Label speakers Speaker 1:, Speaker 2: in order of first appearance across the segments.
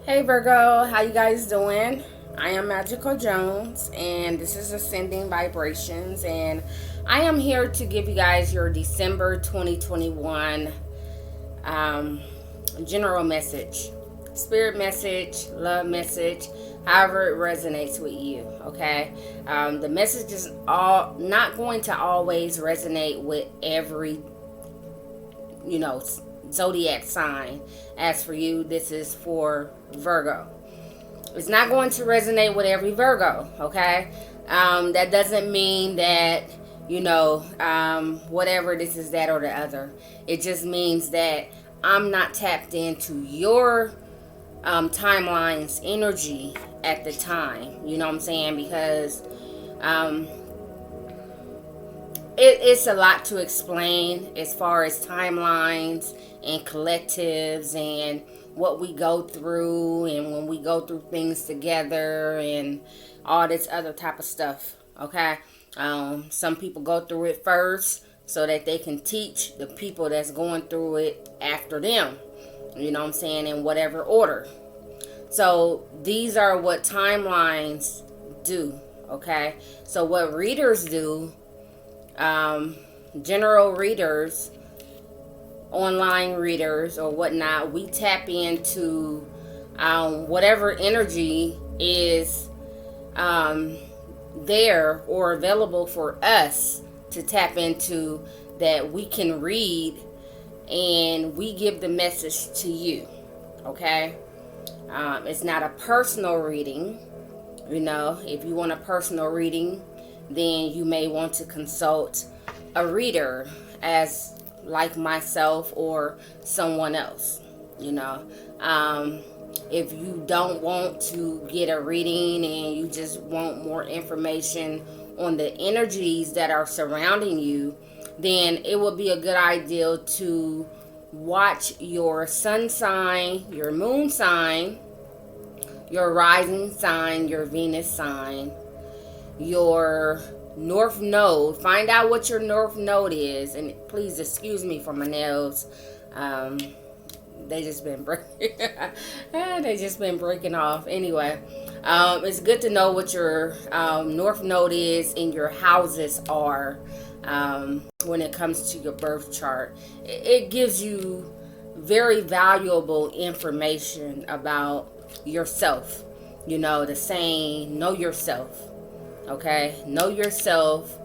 Speaker 1: Hey Virgo, how you guys doing? I am Magickal Jones and this is Ascending Vibrations, and I am here to give you guys your December 2021 general message, spirit message, love message, however it resonates with you. Okay, the message is all not going to always resonate with every you know zodiac sign. As for you, this is for Virgo. It's not going to resonate with every Virgo. Okay, that doesn't mean that whatever this is that or the other. It just means that I'm not tapped into your timeline's energy at the time. You know what I'm saying? Because um, it's a lot to explain as far as timelines and collectives and what we go through and when we go through things together and all this other type of stuff. Okay, some people go through it first so that they can teach the people that's going through it after them. You know what I'm saying? In whatever order. So these are what timelines do. Okay, so what readers do, general readers, online readers or whatnot, we tap into whatever energy is there or available for us to tap into, that we can read, and we give the message to you. Okay, it's not a personal reading. If you want a personal reading, then you may want to consult a reader as like myself or someone else. If you don't want to get a reading and you just want more information on the energies that are surrounding you, then it would be a good idea to watch your sun sign, your moon sign, your rising sign, your Venus sign, your north node. Find out what your north node is, and please excuse me for my nails. They just been breaking off. Anyway, it's good to know what your north node is and your houses are when it comes to your birth chart. It gives you very valuable information about yourself. The saying, know yourself. Okay, know yourself,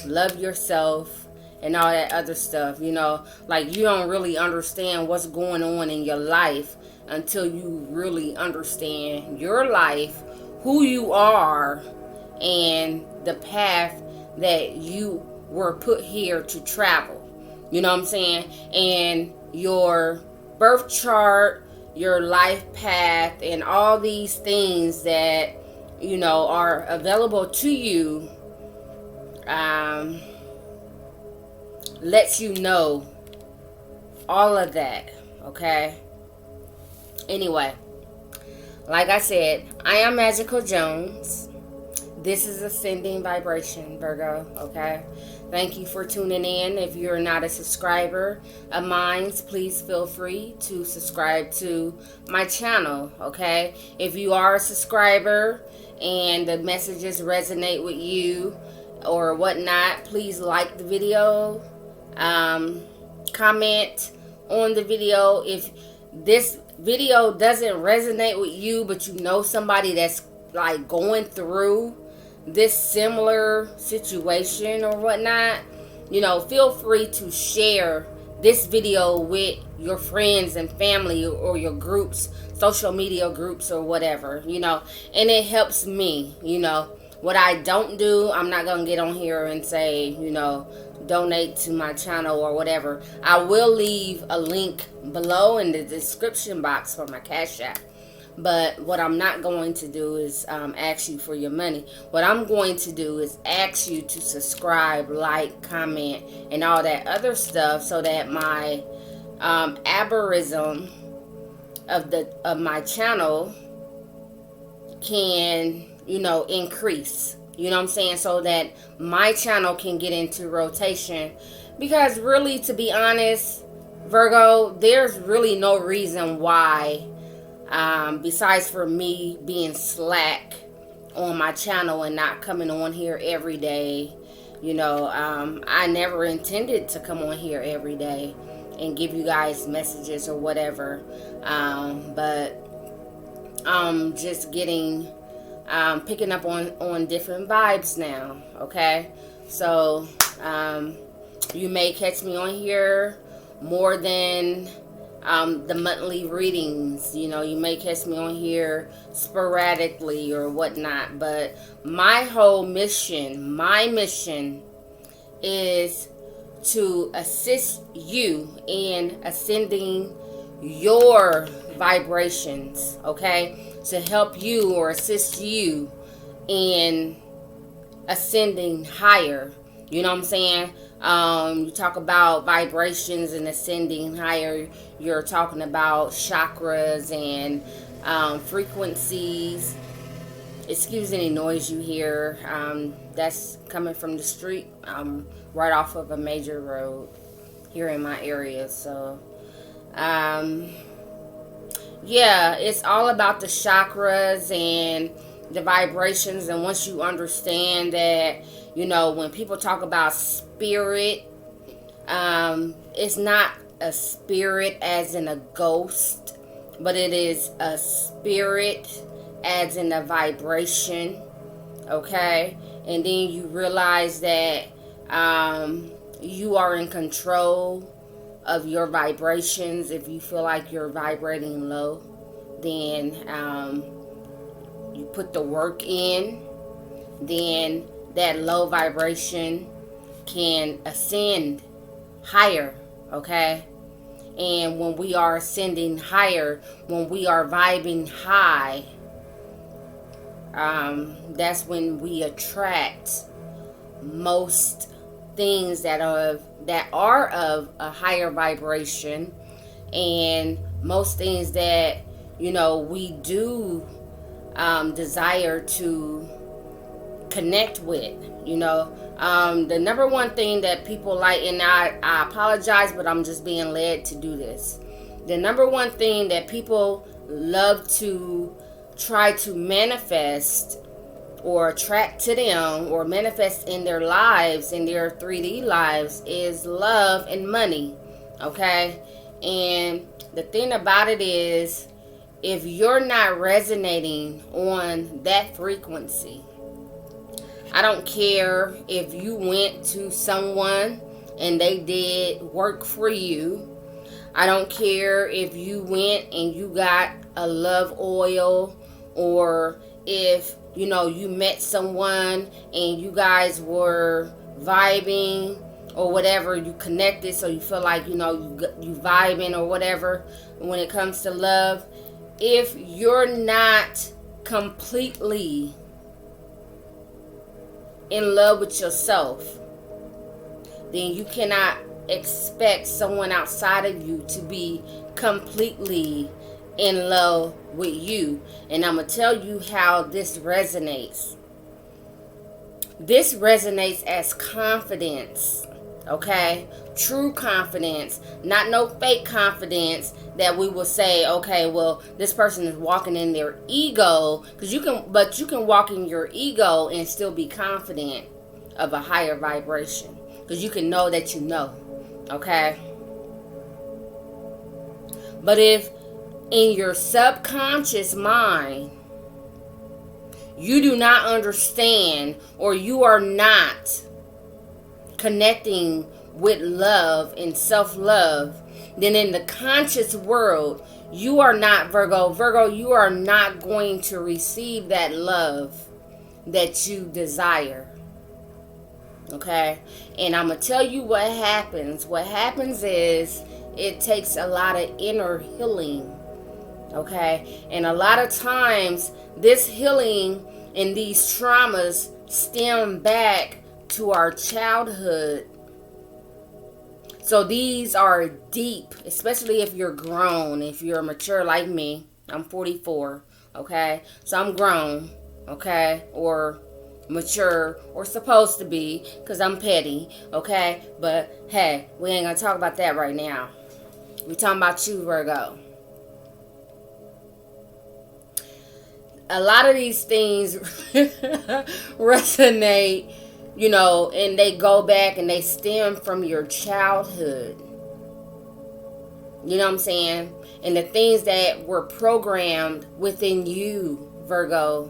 Speaker 1: love yourself, and all that other stuff. Like, you don't really understand what's going on in your life until you really understand your life, who you are, and the path that you were put here to travel. You know what I'm saying? And your birth chart, your life path, and all these things that are available to you lets you know all of that. Okay, anyway, like I said, I am Magickal Jones. This is Ascending Vibration, Virgo. Okay, thank you for tuning in. If you're not a subscriber of mine, please feel free to subscribe to my channel. Okay, if you are a subscriber and the messages resonate with you or whatnot, please like the video, comment on the video. If this video doesn't resonate with you, but you know somebody that's like going through this similar situation or whatnot, feel free to share this video with your friends and family or your groups, social media groups or whatever, and it helps me. What I don't do, I'm not gonna get on here and say, donate to my channel or whatever. I will leave a link below in the description box for my Cash App. But what I'm not going to do is ask you for your money. What I'm going to do is ask you to subscribe, like, comment, and all that other stuff, so that my algorithm of my channel can increase. You know what I'm saying? So that my channel can get into rotation. Because really, to be honest, Virgo, there's really no reason why, besides for me being slack on my channel and not coming on here every day. I never intended to come on here every day and give you guys messages or whatever. But I'm just picking up on different vibes now. Okay. So, you may catch me on here more than the monthly readings. You may catch me on here sporadically or whatnot. But my mission is to assist you in ascending your vibrations, okay? To help you or assist you in ascending higher. You know what I'm saying? You talk about vibrations and ascending higher. You're talking about chakras and frequencies. Excuse any noise you hear. That's coming from the street. Right off of a major road here in my area. So, yeah, it's all about the chakras and the vibrations. And once you understand that, when people talk about spirit, it's not a spirit as in a ghost, but it is a spirit as in a vibration, okay? And then you realize that you are in control of your vibrations. If you feel like you're vibrating low, then you put the work in, then that low vibration can ascend higher, okay? And when we are ascending higher, when we are vibing high, that's when we attract most things that are of a higher vibration, and most things that we do desire to connect with. The number one thing that people like, and I apologize, but I'm just being led to do this. The number one thing that people love to try to manifest or attract to them or manifest in their lives, in their 3D lives, is love and money, okay? And the thing about it is, if you're not resonating on that frequency, I don't care if you went to someone and they did work for you. I don't care if you went and you got a love oil, or if you met someone and you guys were vibing or whatever, you connected, so you feel like you vibing or whatever. When it comes to love, if you're not completely in love with yourself, then you cannot expect someone outside of you to be completely in love with you. And I'm going to tell you how this resonates. This resonates as confidence, okay? True confidence, not no fake confidence that we will say, okay, well, this person is walking in their ego, because you can walk in your ego and still be confident of a higher vibration, because you can know that okay? But if in your subconscious mind you do not understand, or you are not connecting with love and self-love, then in the conscious world, you are not, Virgo, you are not going to receive that love that you desire. Okay? And I'm going to tell you what happens. What happens is it takes a lot of inner healing. Okay? And a lot of times, this healing and these traumas stem back to our childhood. So these are deep, especially if you're grown, if you're mature like me. I'm 44, okay? So I'm grown, okay? Or mature, or supposed to be, because I'm petty, okay? But hey, we ain't gonna talk about that right now. We're talking about you, Virgo. A lot of these things resonate, and they go back and they stem from your childhood. You know what I'm saying? And the things that were programmed within you, Virgo,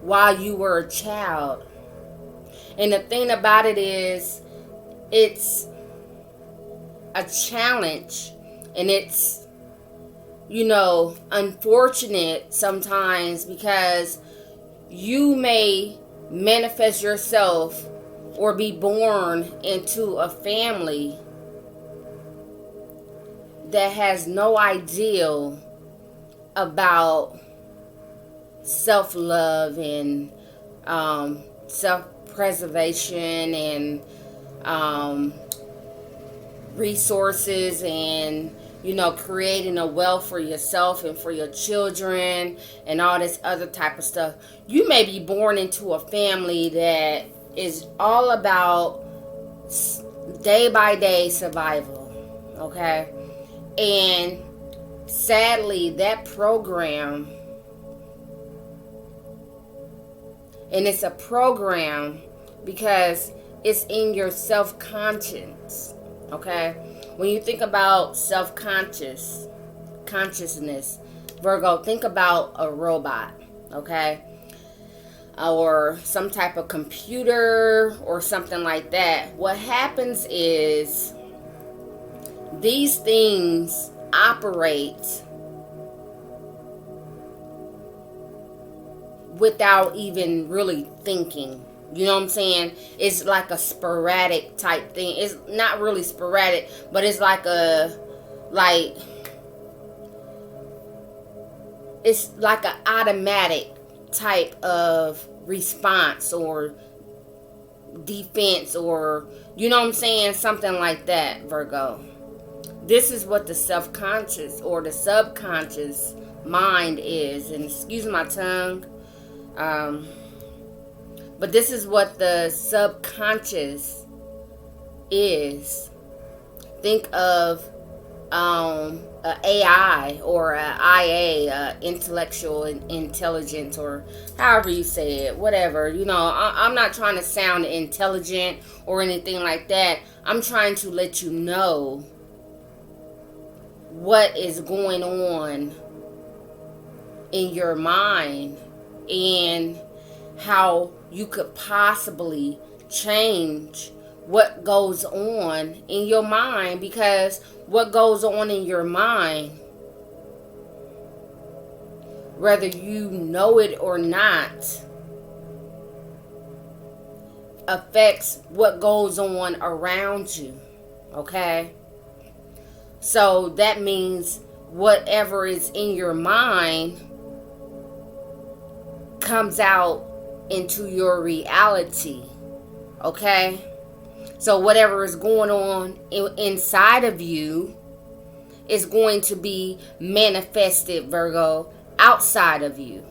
Speaker 1: while you were a child. And the thing about it is, it's a challenge, and it's, unfortunate sometimes, because you may manifest yourself or be born into a family that has no idea about self-love and self-preservation and resources and creating a wealth for yourself and for your children and all this other type of stuff. You may be born into a family that is all about day by day survival, okay? And sadly, that program, and it's a program because it's in your self-conscious, okay? When you think about consciousness, Virgo, think about a robot, okay? Or some type of computer or something like that. What happens is these things operate without even really thinking. You know what I'm saying? It's like a sporadic type thing. It's not really sporadic, but it's it's like an automatic type of response or defense, or you know what I'm saying? Something like that, Virgo. This is what the self-conscious or the subconscious mind is. And excuse my tongue. But this is what the subconscious is. Think of a AI or a IA, intellectual intelligence, or however you say it, whatever. I'm not trying to sound intelligent or anything like that. I'm trying to let you know what is going on in your mind and how you could possibly change what goes on in your mind, because what goes on in your mind, whether you know it or not, affects what goes on around you, okay? So that means whatever is in your mind comes out into your reality, okay? So whatever is going on inside of you is going to be manifested, Virgo, outside of you.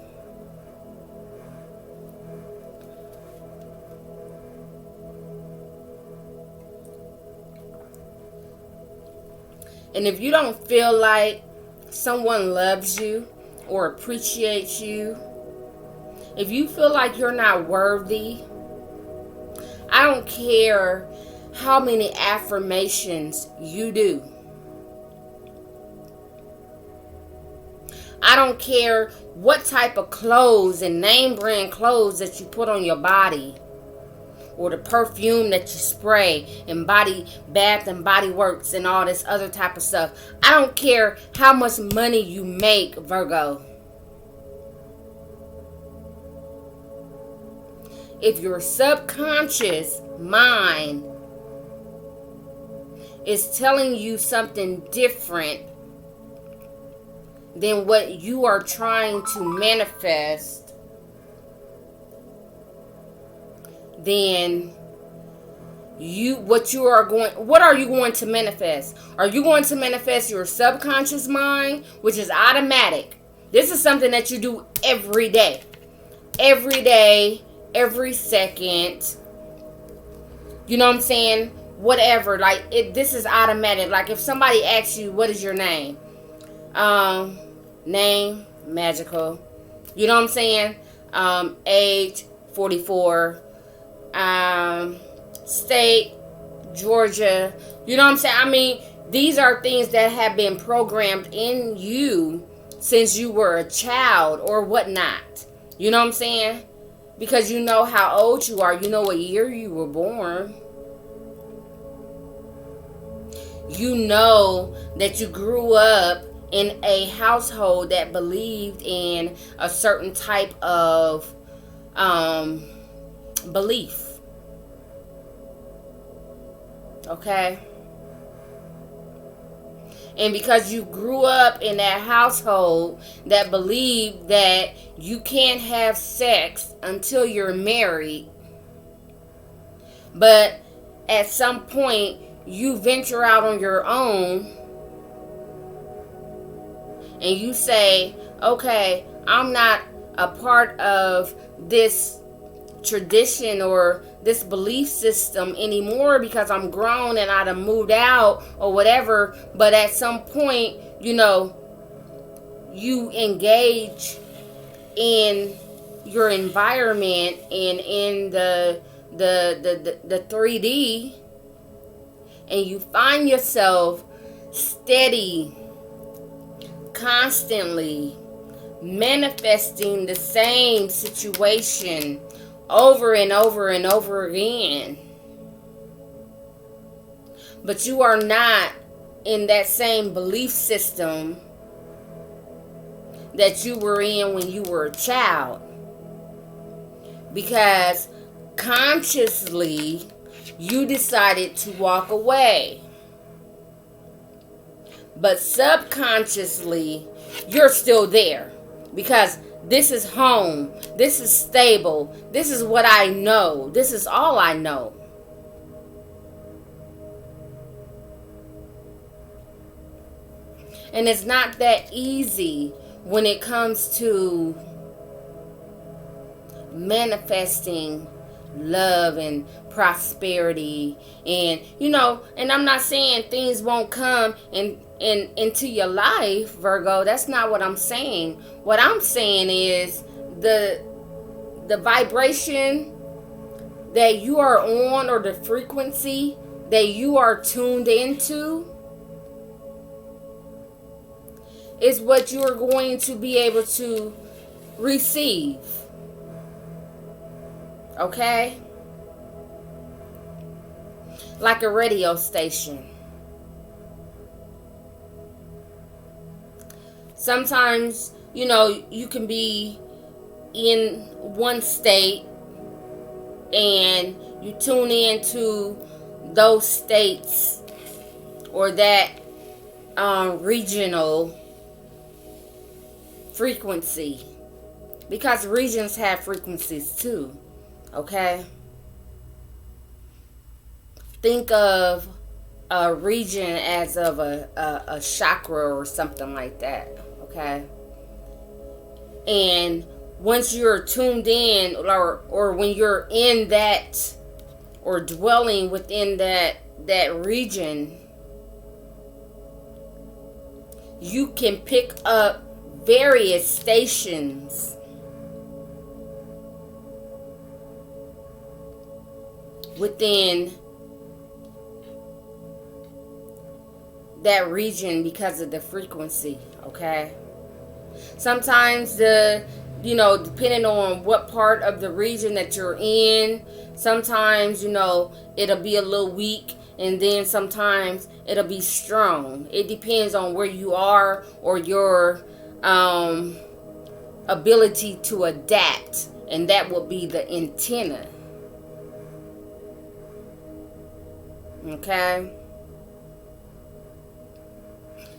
Speaker 1: And if you don't feel like someone loves you or appreciates you, if you feel like you're not worthy, I don't care how many affirmations you do. I don't care what type of clothes and name brand clothes that you put on your body, or the perfume that you spray, and Bath and Body Works and all this other type of stuff. I don't care how much money you make, Virgo. If your subconscious mind is telling you something different than what you are trying to manifest, then what are you going to manifest? Are you going to manifest your subconscious mind, which is automatic? This is something that you do every day. Every day, every second. You know what I'm saying? whatever. Like this is automatic. Like if somebody asks you, what is your name? Name, Magickal. You know what I'm saying? Age, 44. State, Georgia. You know what I'm saying? I mean, these are things that have been programmed in you since you were a child or whatnot. You know what I'm saying? Because you know how old you are. You know what year you were born. You know that you grew up in a household that believed in a certain type of belief. Okay? And because you grew up in that household that believed that you can't have sex until you're married, but at some point you venture out on your own and you say, okay, I'm not a part of this tradition or this belief system anymore because I'm grown and I'd have moved out or whatever. But at some point, you know, you engage in your environment and in the 3D, and you find yourself steady, constantly manifesting the same situation over and over and over again. But you are not in that same belief system that you were in when you were a child. Because consciously you decided to walk away. But subconsciously you're still there. Because this is home. This is stable. This is what I know. This is all I know. And it's not that easy when it comes to manifesting love and prosperity. And, you know, and I'm not saying things won't come into your life, Virgo. That's not what I'm saying. What I'm saying is the vibration that you are on, or the frequency that you are tuned into, is what you are going to be able to receive. Okay? Like a radio station. Sometimes, you know, you can be in one state and you tune into those states or that regional frequency, because regions have frequencies too. Okay? Think of a region as of a chakra or something like that. Okay? And once you're tuned in, or when you're in that, or dwelling within that region, you can pick up various stations within that region because of the frequency. Okay? Sometimes depending on what part of the region that you're in, sometimes, it'll be a little weak, and then sometimes it'll be strong. It depends on where you are, or your ability to adapt, and that will be the antenna. Okay?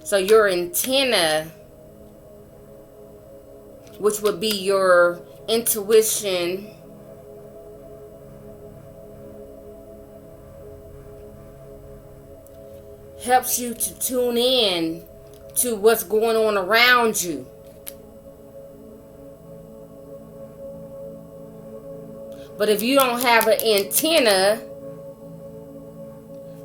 Speaker 1: So your antenna, which would be your intuition, helps you to tune in to what's going on around you. But if you don't have an antenna,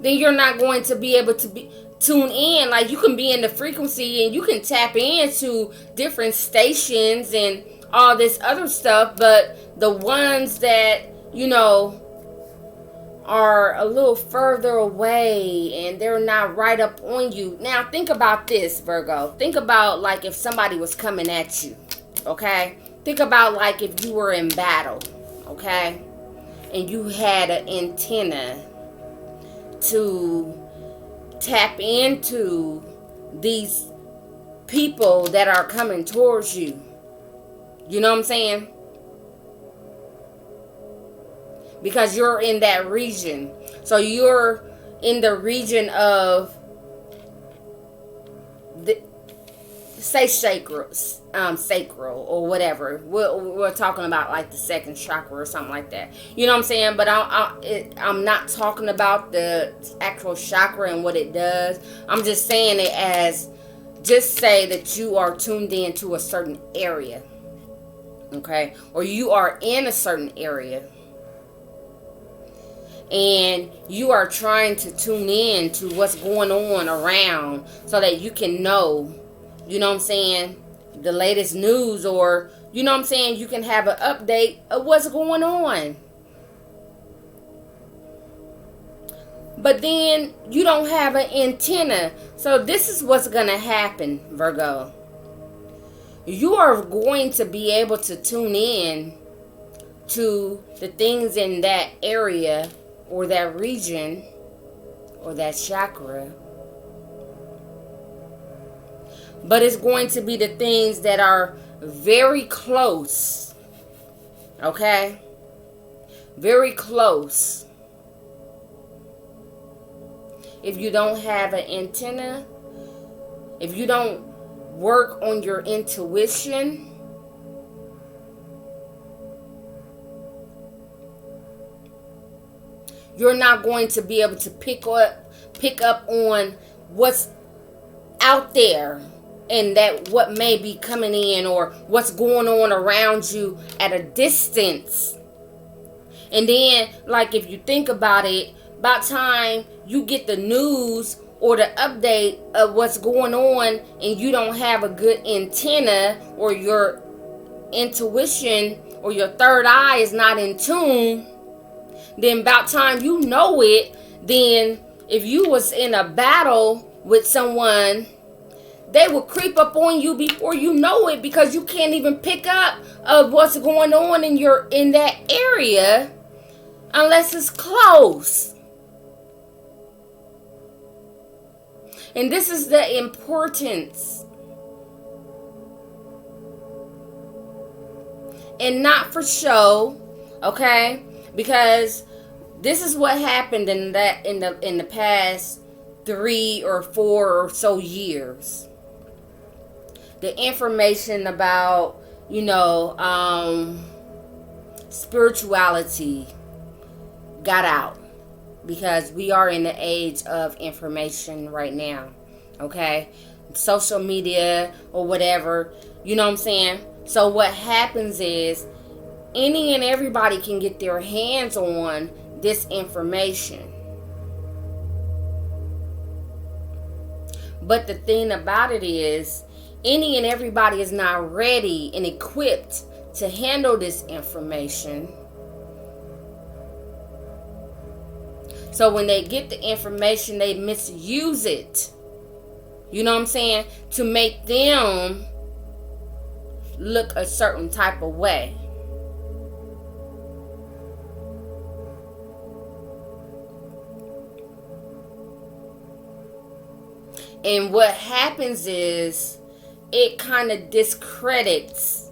Speaker 1: then you're not going to be able to tune in. Like, you can be in the frequency and you can tap into different stations and all this other stuff, but the ones that, are a little further away and they're not right up on you. Now, think about this, Virgo. Think about, like, if somebody was coming at you, okay? Think about, like, if you were in battle, okay? And you had an antenna to tap into these people that are coming towards you. You know what I'm saying? Because you're in that region. So you're in the region of the, say, sacral or whatever. We're talking about like the second chakra or something like that. You know what I'm saying? But I'm not talking about the actual chakra and what it does. I'm just saying it as, just say that you are tuned in to a certain area. Okay? Or you are in a certain area. And you are trying to tune in to what's going on around so that you can know, you know what I'm saying, the latest news, or, you know what I'm saying, you can have an update of what's going on. But then you don't have an antenna. So this is what's going to happen, Virgo. You are going to be able to tune in to the things in that area or that region or that chakra, but it's going to be the things that are very close, okay? Very close. If you don't have an antenna, if you don't work on your intuition, you're not going to be able to pick up on what's out there and that what may be coming in or what's going on around you at a distance. And then, like, if you think about it, by the time you get the news or the update of what's going on and you don't have a good antenna, or your intuition or your third eye is not in tune, then about time you know it, then if you was in a battle with someone, they will creep up on you before you know it, because you can't even pick up of what's going on in that area unless it's close. And this is the importance. And not for show, okay? Because this is what happened in the past 3 or 4 or so years. The information about, spirituality got out, because we are in the age of information right now, okay? Social media or whatever, you know what I'm saying? So what happens is, any and everybody can get their hands on this information. But the thing about it is, any and everybody is not ready and equipped to handle this information. So when they get the information, they misuse it. You know what I'm saying? To make them look a certain type of way. And what happens is, it kind of discredits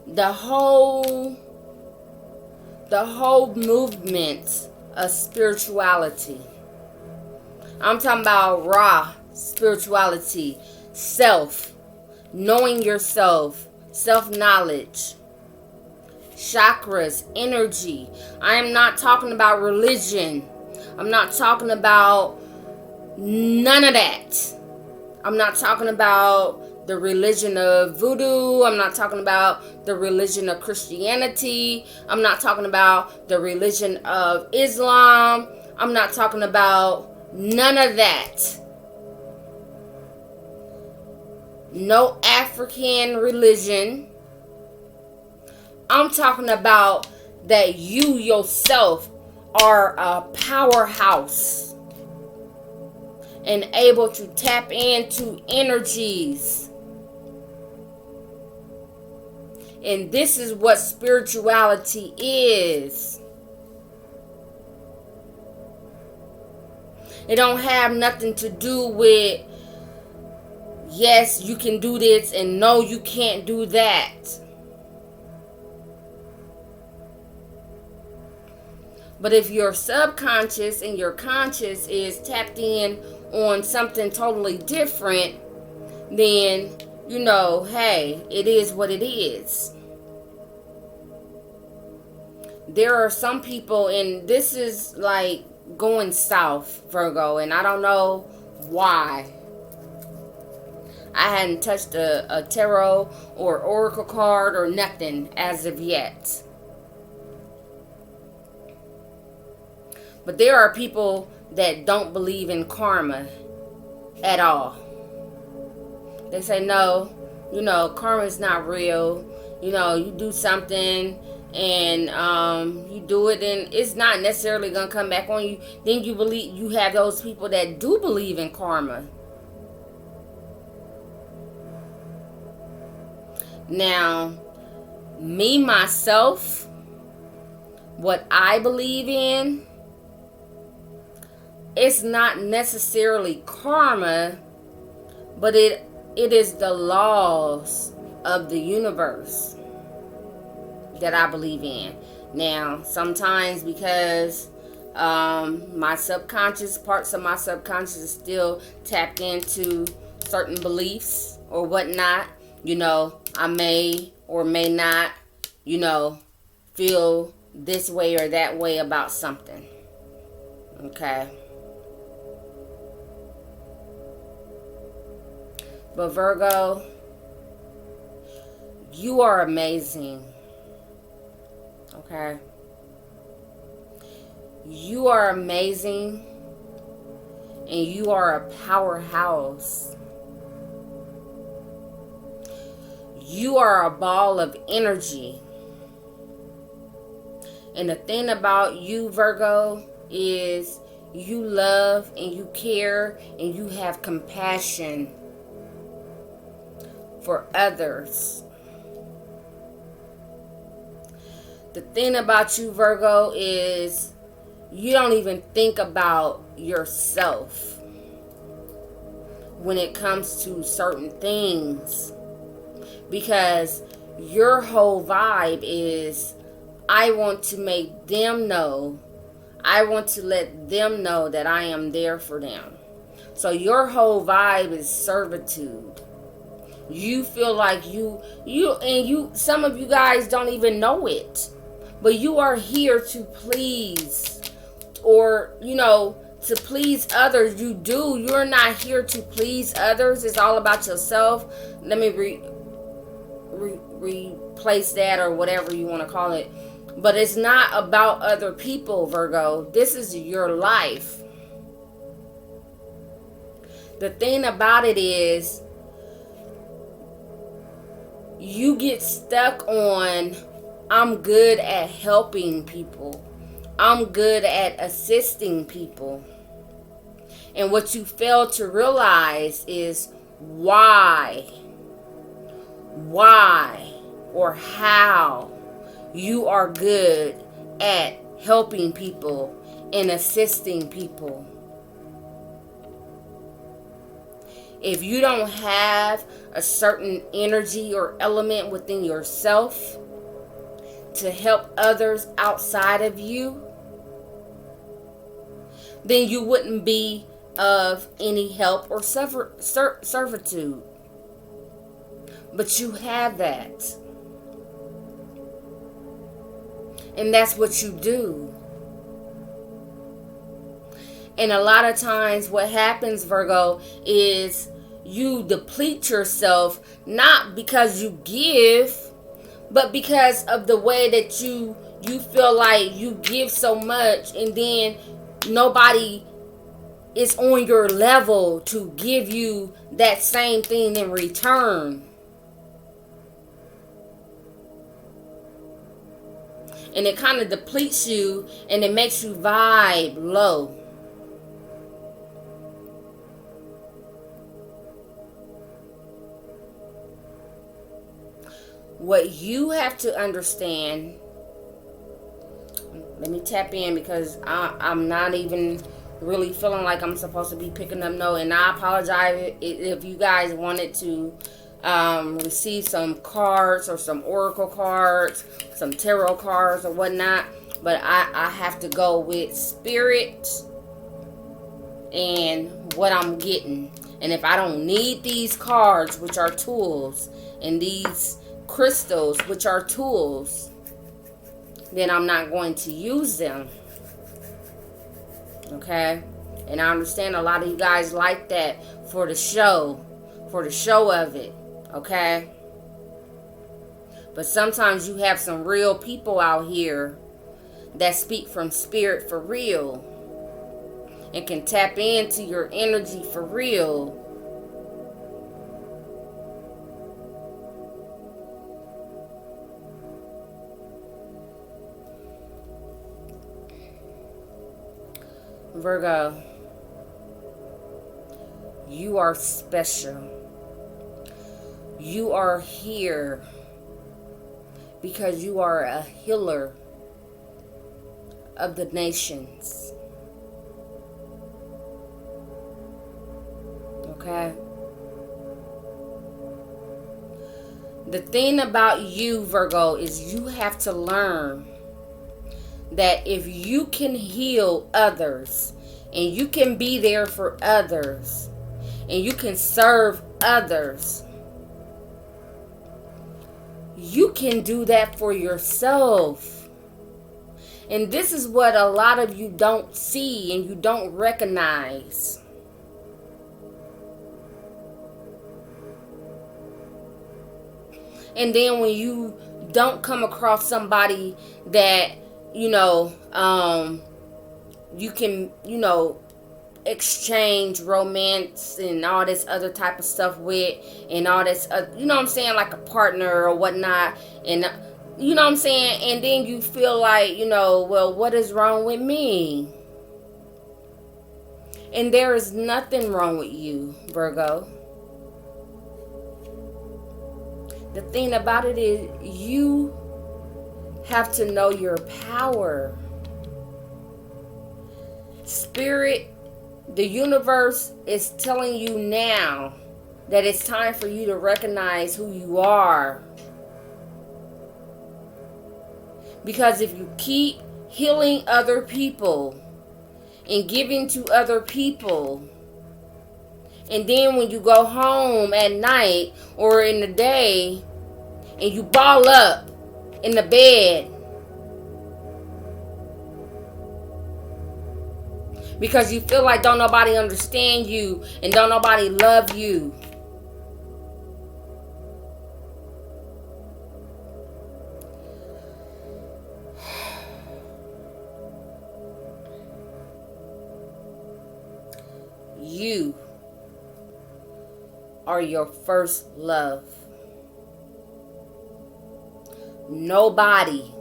Speaker 1: the whole movement of spirituality. I'm talking about raw spirituality, self, knowing yourself, self-knowledge, chakras, energy. I am not talking about religion. I'm not talking about none of that. I'm not talking about the religion of voodoo. I'm not talking about the religion of Christianity. I'm not talking about the religion of Islam. I'm not talking about None of that. No African religion. I'm talking about that you yourself are a powerhouse and able to tap into energies. And this is what spirituality is. It don't have nothing to do with, yes, you can do this, and no, you can't do that. But if your subconscious and your conscious is tapped in on something totally different, then, you know, hey, it is what it is. There are some people, and this is like going south, Virgo, and I don't know why. I hadn't touched a tarot or oracle card or nothing as of yet. But there are people that don't believe in karma at all. They say, no, you know, karma is not real. You know, you do something and you do it and it's not necessarily going to come back on you. Then you believe, you have those people that do believe in karma. Now, me, myself, what I believe in, it's not necessarily karma, but it is the laws of the universe that I believe in. Now, sometimes because my subconscious, parts of my subconscious is still tapped into certain beliefs or whatnot, you know, I may or may not, you know, feel this way or that way about something. Okay. But Virgo, you are amazing. Okay? You are amazing. And you are a powerhouse. You are a ball of energy. And the thing about you, Virgo, is you love and you care and you have compassion for others. The thing about you, Virgo, is you don't even think about yourself when it comes to certain things, because your whole vibe is, I want to make them know, I want to let them know that I am there for them. So your whole vibe is servitude. You feel like you some of you guys don't even know it, but you are here to please, or, you know, to please others. You're not here to please others. It's all about yourself. Let me replace that, or whatever you want to call it. But it's not about other people, Virgo. This is your life. The thing about it is, you get stuck on, I'm good at helping people. I'm good at assisting people. And what you fail to realize is why or how you are good at helping people and assisting people. If you don't have a certain energy or element within yourself to help others outside of you, then you wouldn't be of any help or servitude. But you have that. And that's what you do. And a lot of times what happens, Virgo, is you deplete yourself, not because you give, but because of the way that you feel like you give so much, and then nobody is on your level to give you that same thing in return. And it kind of depletes you and it makes you vibe low. What you have to understand, let me tap in because I'm not even really feeling like I'm supposed to be picking up notes. And I apologize if you guys wanted to receive some cards or some oracle cards, some tarot cards or whatnot. But I have to go with spirit and what I'm getting. And if I don't need these cards, which are tools, and these crystals, which are tools, then I'm not going to use them. Okay? And I understand a lot of you guys like that for the show of it. Okay? But sometimes you have some real people out here that speak from spirit for real and can tap into your energy for real. Virgo, you are special. You are here because you are a healer of the nations. Okay? The thing about you, Virgo, is you have to learn that if you can heal others and you can be there for others and you can serve others, you can do that for yourself. And this is what a lot of you don't see and you don't recognize. And then when you don't come across somebody that you can, exchange romance and all this other type of stuff with, and all this, you know what I'm saying, like a partner or whatnot, and you know what I'm saying, and then you feel like, well, what is wrong with me? And there is nothing wrong with you, Virgo. The thing about it is you have to know your power. Spirit, the universe is telling you now that it's time for you to recognize who you are. Because if you keep healing other people and giving to other people, and then when you go home at night or in the day and you ball up in the bed because you feel like don't nobody understand you and don't nobody love you. You are your first love. Nobody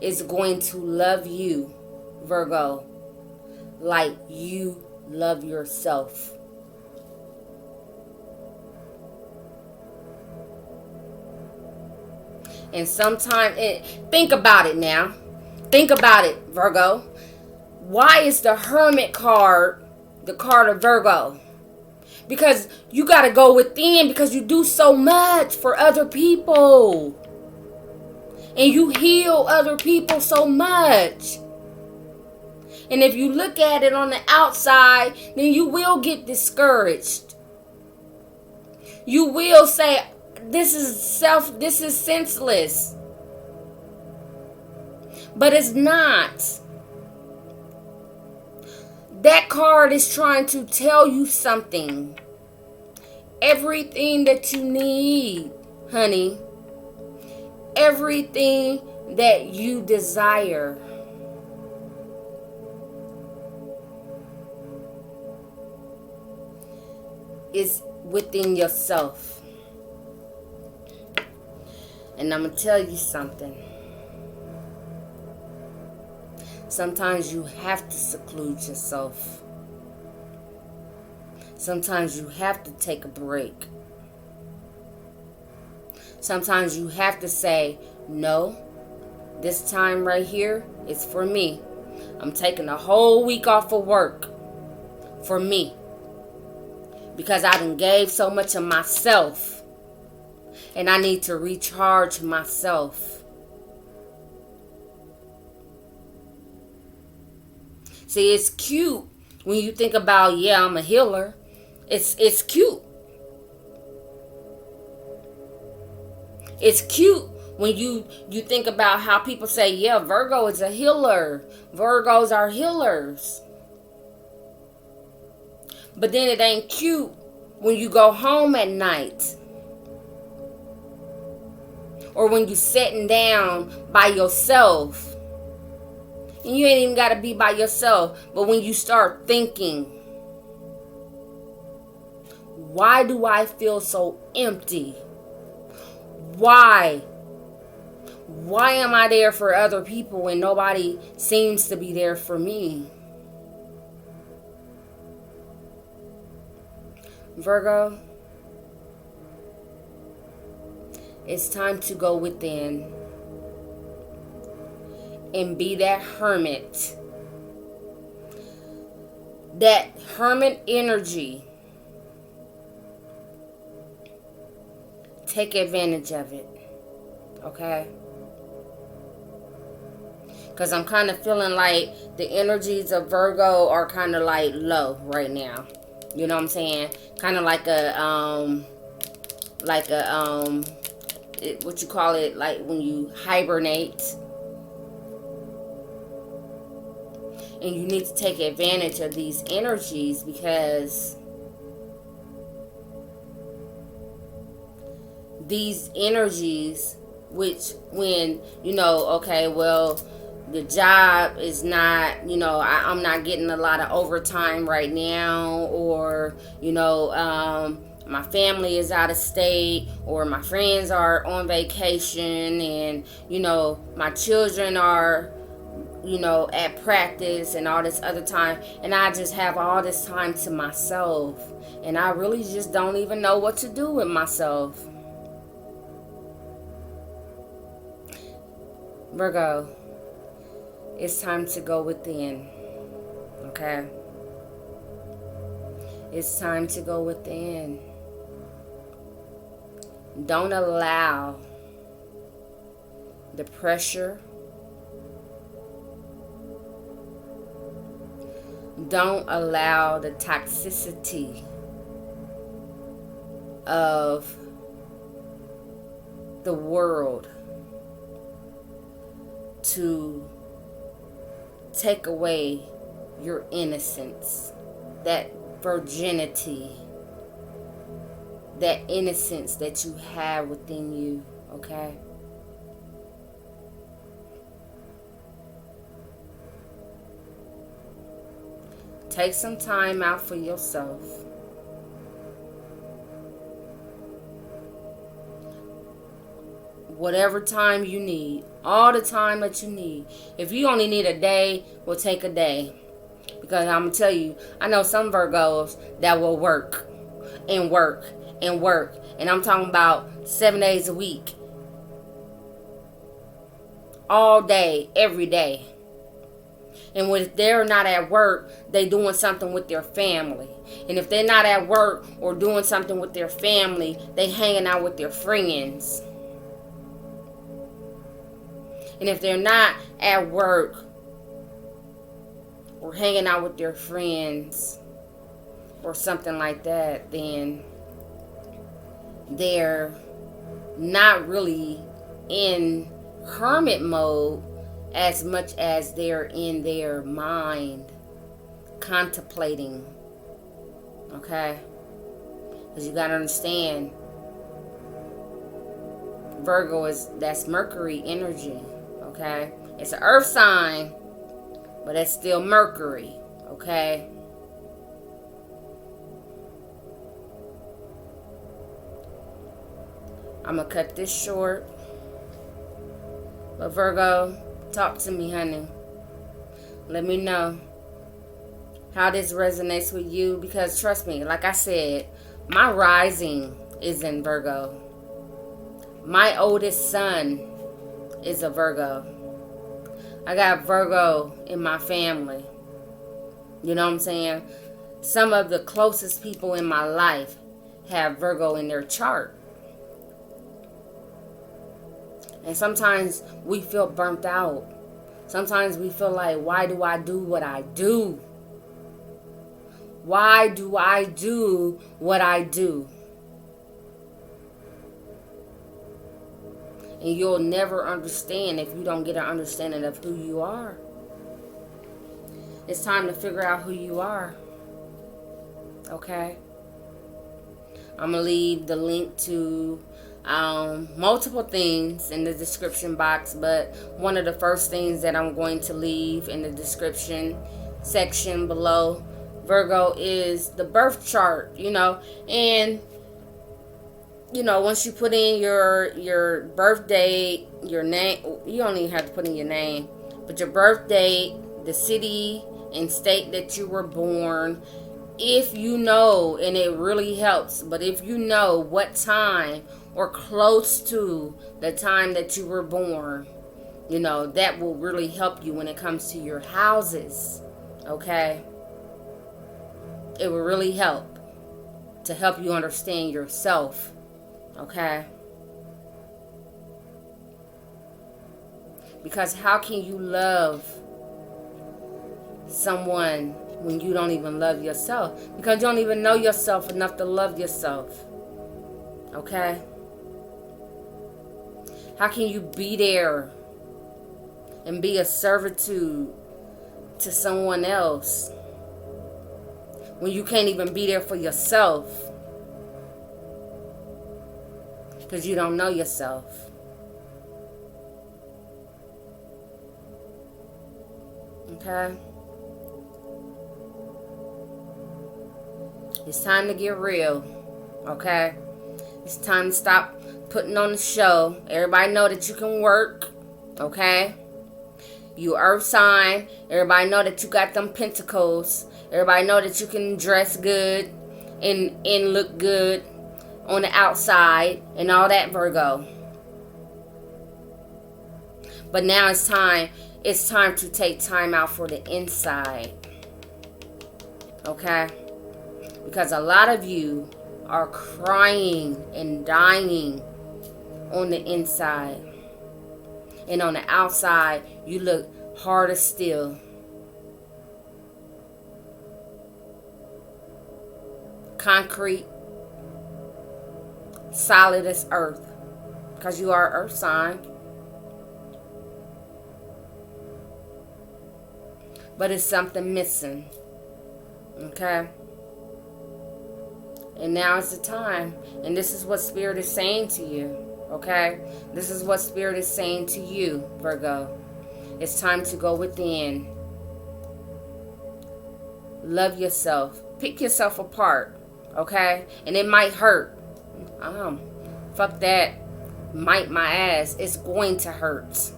Speaker 1: is going to love you, Virgo, like you love yourself. And sometimes, think about it now. Think about it, Virgo. Why is the Hermit card the card of Virgo? Because you got to go within, because you do so much for other people. And you heal other people so much. And if you look at it on the outside, then you will get discouraged. You will say, this is senseless. But it's not. That card is trying to tell you something. Everything that you need, honey. Everything that you desire is within yourself. And I'm going to tell you something. Sometimes you have to seclude yourself. Sometimes you have to take a break. Sometimes you have to say, no, this time right here is for me. I'm taking a whole week off of work for me. Because I done gave so much of myself. And I need to recharge myself. See, it's cute when you think about, yeah, I'm a healer. It's cute. It's cute when you think about how people say, yeah, Virgo is a healer. Virgos are healers. But then it ain't cute when you go home at night. Or when you sitting down by yourself. And you ain't even got to be by yourself. But when you start thinking, why do I feel so empty? Why? Why am I there for other people when nobody seems to be there for me? Virgo, it's time to go within and be that hermit. That hermit energy. Take advantage of it. Okay? Because I'm kind of feeling like the energies of Virgo are kind of like low right now. You know what I'm saying? Kind of like what you call it, like when you hibernate. And you need to take advantage of these energies because these energies, which when, okay, well, the job is not, I'm not getting a lot of overtime right now, or, my family is out of state, or my friends are on vacation, and, my children are, at practice and all this other time, and I just have all this time to myself, and I really just don't even know what to do with myself. Virgo, it's time to go within. Okay? It's time to go within. Don't allow the pressure. Don't allow the toxicity of the world to take away your innocence, that virginity, that innocence that you have within you, okay? Take some time out for yourself. Whatever time you need. All the time that you need. If you only need a day, we'll take a day. Because I'm going to tell you, I know some Virgos that will work and work and work. And I'm talking about 7 days a week. All day, every day. And when they're not at work, they doing something with their family. And if they're not at work or doing something with their family, they hanging out with their friends. And if they're not at work or hanging out with their friends or something like that, then they're not really in hermit mode as much as they're in their mind contemplating. Okay? Because you got to understand, Virgo that's Mercury energy. Okay? It's an earth sign, but it's still Mercury. Okay? I'm going to cut this short. But Virgo, talk to me, honey. Let me know how this resonates with you. Because trust me, like I said, my rising is in Virgo. My oldest son is a Virgo. I got Virgo in my family. You know what I'm saying? Some of the closest people in my life have Virgo in their chart. And sometimes we feel burnt out. Sometimes we feel like, why do I do what I do? Why do I do what I do? And you'll never understand if you don't get an understanding of who you are. It's time to figure out who you are. Okay? I'm going to leave the link to multiple things in the description box, but one of the first things that I'm going to leave in the description section below, Virgo, is the birth chart, and once you put in your birth date, your name, you don't even have to put in your name, but your birth date, the city and state that you were born, if you know, and it really helps, but if you know what time or close to the time that you were born, that will really help you when it comes to your houses. Okay? It will really help to help you understand yourself. Okay? Because how can you love someone when you don't even love yourself? Because you don't even know yourself enough to love yourself. Okay? How can you be there and be a servitude to someone else when you can't even be there for yourself? Because you don't know yourself. Okay? It's time to get real. Okay? It's time to stop putting on the show. Everybody know that you can work. Okay? You earth sign. Everybody know that you got them pentacles. Everybody know that you can dress good and look good on the outside and all that, Virgo. But now it's time to take time out for the inside. Okay? Because a lot of you are crying and dying on the inside. And on the outside, you look hard as steel. Concrete. Solid as earth. Because you are earth sign. But it's something missing. Okay? And now is the time. And this is what Spirit is saying to you. Okay? This is what Spirit is saying to you, Virgo. It's time to go within. Love yourself. Pick yourself apart. Okay? And it might hurt. Fuck that. Might my ass. It's going to hurt.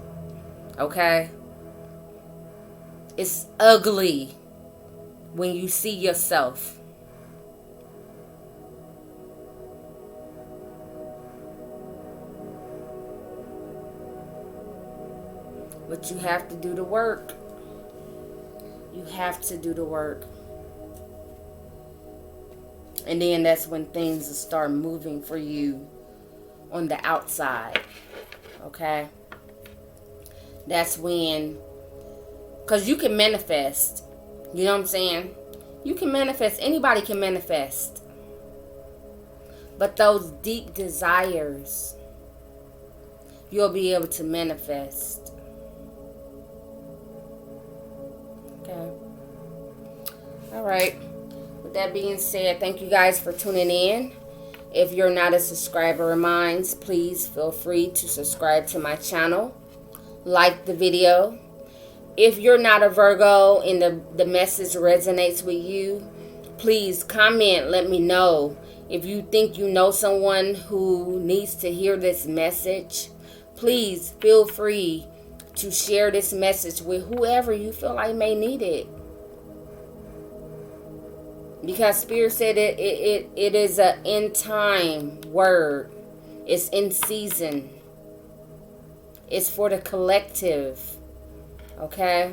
Speaker 1: Okay? It's ugly when you see yourself. But you have to do the work. You have to do the work. And then that's when things will start moving for you on the outside. Okay? That's when... Because you can manifest. You know what I'm saying? You can manifest. Anybody can manifest. But those deep desires, you'll be able to manifest. Okay. All right. With that being said, thank you guys for tuning in. If you're not a subscriber of mine, please feel free to subscribe to my channel. like the video. If you're not a Virgo and the message resonates with you, please comment, let me know. If you think you know someone who needs to hear this message, please feel free to share this message with whoever you feel like may need it. Because Spirit said it is an end time word. It's in season. It's for the collective. Okay?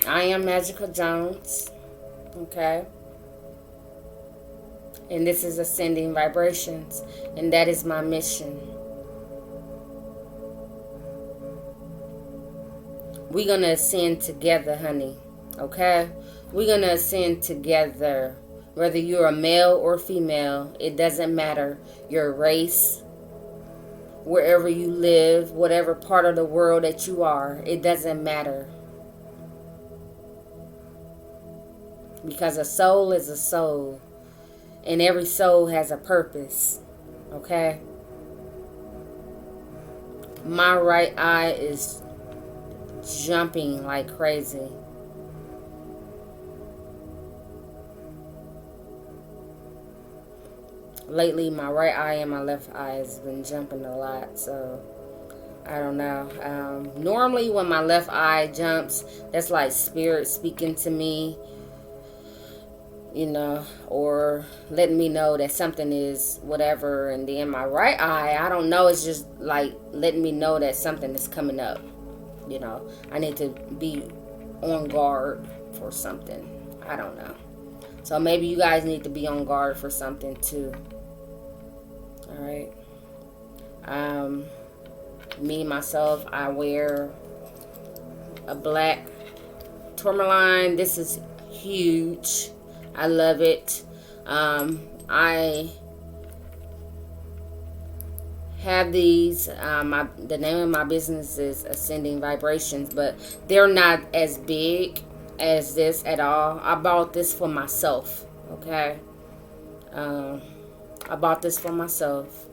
Speaker 1: I am Magickal Jones. Okay? And this is Ascending Vibrations. And that is my mission. We're going to ascend together, honey. Okay? We're going to ascend together. Whether you're a male or female, it doesn't matter. Your race, wherever you live, whatever part of the world that you are, it doesn't matter. Because a soul is a soul. And every soul has a purpose. Okay? My right eye is jumping like crazy. Lately, my right eye and my left eye has been jumping a lot. So, I don't know. Normally, when my left eye jumps, that's like Spirit speaking to me. You know, or letting me know that something is whatever. And then my right eye, I don't know, it's just like letting me know that something is coming up. You know, I need to be on guard for something. I don't know. So maybe you guys need to be on guard for something too. Alright. Me, myself, I wear a black tourmaline. This is huge. I love it. I have these. The name of my business is Ascending Vibrations, but they're not as big as this at all. I bought this for myself. Okay. I bought this for myself,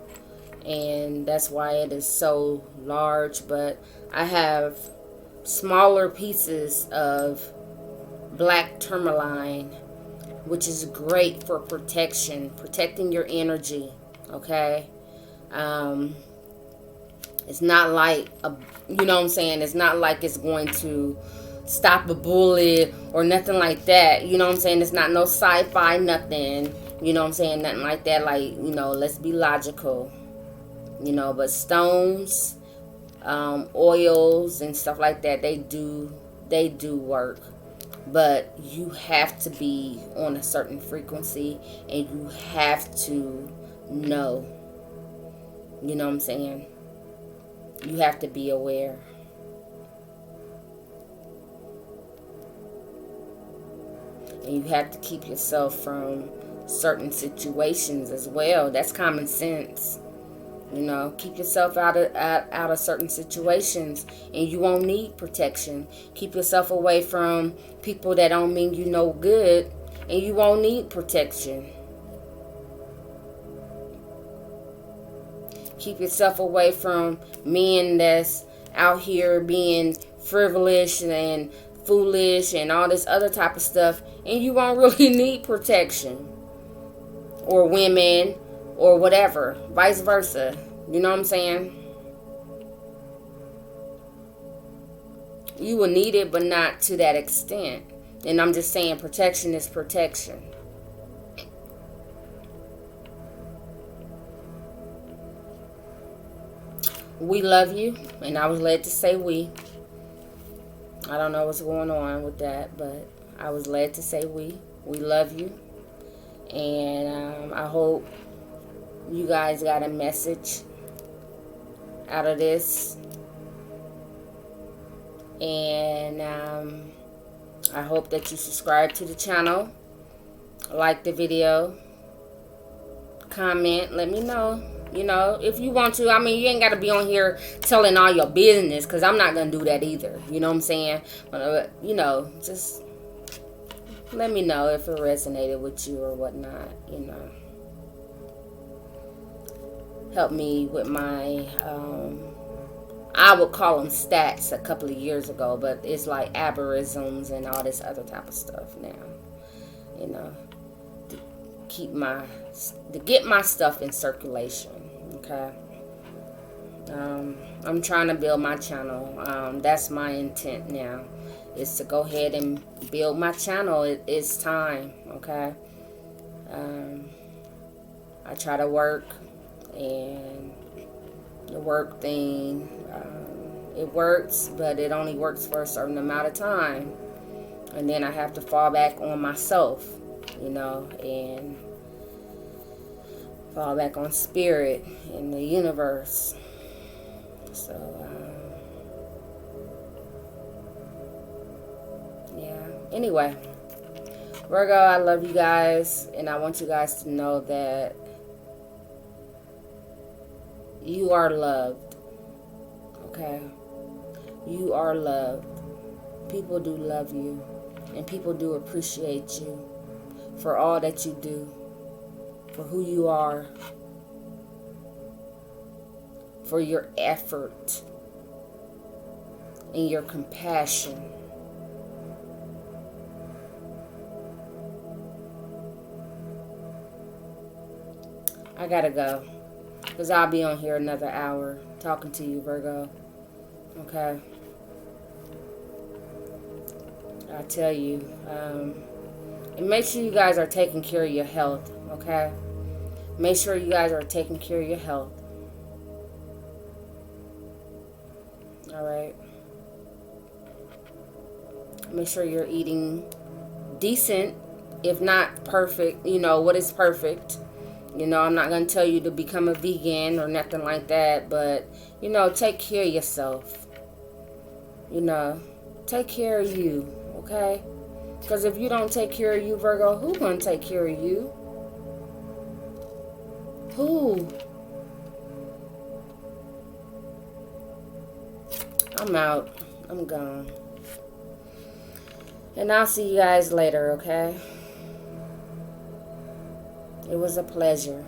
Speaker 1: and that's why it is so large. But I have smaller pieces of black tourmaline, which is great for protecting your energy. Okay. It's not like you know what I'm saying, it's not like it's going to stop a bullet or nothing like that. You know what I'm saying? It's not no sci-fi nothing. You know what I'm saying? Nothing like that. Like, you know, let's be logical. You know, but stones, oils and stuff like that, they do work. But you have to be on a certain frequency, and you have to know. You know what I'm saying? You have to be aware. And you have to keep yourself from certain situations as well. That's common sense. You know, keep yourself out of certain situations, and you won't need protection. Keep yourself away from people that don't mean you no good, and you won't need protection. Keep yourself away from men that's out here being frivolous and foolish and all this other type of stuff, and you won't really need protection. Or women, or whatever, vice versa. You know what I'm saying? You will need it, but not to that extent. And I'm just saying, protection is protection. We love you, and I was led to say we. I don't know what's going on with that, but I was led to say we. We love you, and I hope you guys got a message out of this, and I hope that you subscribe to the channel, like the video, comment, let me know. You know, if you want to. I mean, you ain't got to be on here telling all your business, because I'm not going to do that either. You know what I'm saying? You know, just let me know if it resonated with you or whatnot, you know. Help me with my, I would call them stats a couple of years ago, but it's like aberrisms and all this other type of stuff now, you know, to get my stuff in circulation, okay? I'm trying to build my channel. That's my intent now, is to go ahead and build my channel. It's time, okay? I try to work, and the work thing, it works, but it only works for a certain amount of time, and then I have to fall back on myself, you know, and fall back on spirit and the universe. So yeah, anyway, Virgo, I love you guys, and I want you guys to know that you are loved, okay? You are loved. People do love you, and people do appreciate you for all that you do, for who you are, for your effort and your compassion. I gotta go, because I'll be on here another hour talking to you, Virgo. Okay? I tell you, and make sure you guys are taking care of your health, okay? Make sure you guys are taking care of your health. Alright? Make sure you're eating decent, if not perfect. You know, what is perfect? You know, I'm not going to tell you to become a vegan or nothing like that, but, you know, take care of yourself. You know, take care of you, okay? Because if you don't take care of you, Virgo, who's going to take care of you? Who? I'm out. I'm gone. And I'll see you guys later, okay? It was a pleasure.